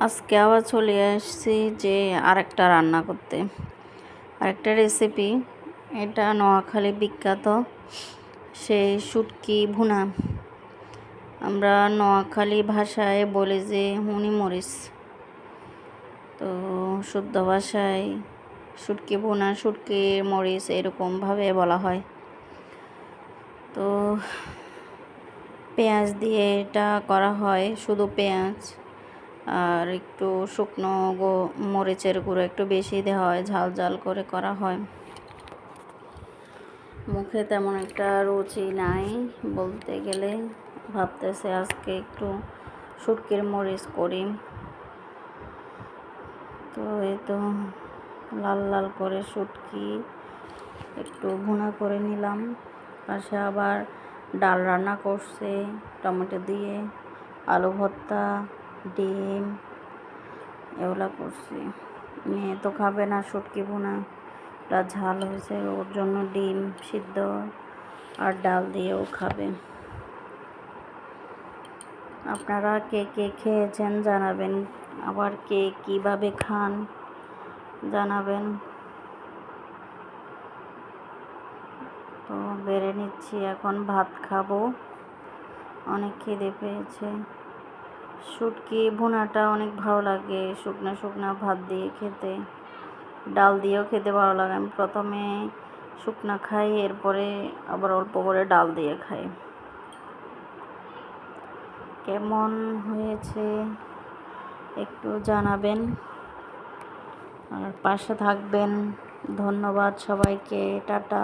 আজকে আবার চলে আসছি যে আরেকটা রান্না করতে, আরেকটা রেসিপি। এটা নোয়াখালী বিখ্যাত সেই শুটকি ভুনা। আমরা নোয়াখালী ভাষায় বলি যে হুনি মরিচ, তো শুদ্ধ ভাষায় শুটকি ভুনা, শুটকি মরিচ এরকমভাবে বলা হয়। তো পেঁয়াজ দিয়ে এটা করা হয়, শুধু পেঁয়াজ আর একটু শুকনো মরিচের গুঁড়ো একটু বেশি দেওয়া হয়, ঝাল ঝাল করে করা হয়। মুখে তেমন একটা রুচি নাই বলতে গেলে, ভাবতেছে আজকে একটু শুটকির মরিচ করি। তো এই তো লাল লাল করে শুটকি একটু ভুনা করে নিলাম। পাশে আবার ডাল রান্না করছে টমেটো দিয়ে, আলু ভর্তা, ডিম এগুলা করছি। মেয়ে তো খাবে না শুটকি ভুনাটা, ঝাল হয়েছে, ওর জন্য ডিম সিদ্ধ আর ডাল দিয়েও খাবে। আপনারা কে কে খেয়েছেন জানাবেন, আবার কে কীভাবে খান জানাবেন। তো বেড়ে নিচ্ছি, এখন ভাত খাবো, অনেক খিদে পেয়েছে। শুটকি ভুনাটা অনেক ভালো লাগে শুকনো শুকনো ভাত দিয়ে খেতে, ডাল দিয়েও খেতে ভালো লাগে। আমি প্রথমে শুকনো খাই, এরপরে আবার অল্প করে ডাল দিয়ে খাই। কেমন হয়েছে একটু জানাবেন আর পাশে থাকবেন। ধন্যবাদ সবাইকে, টাটা।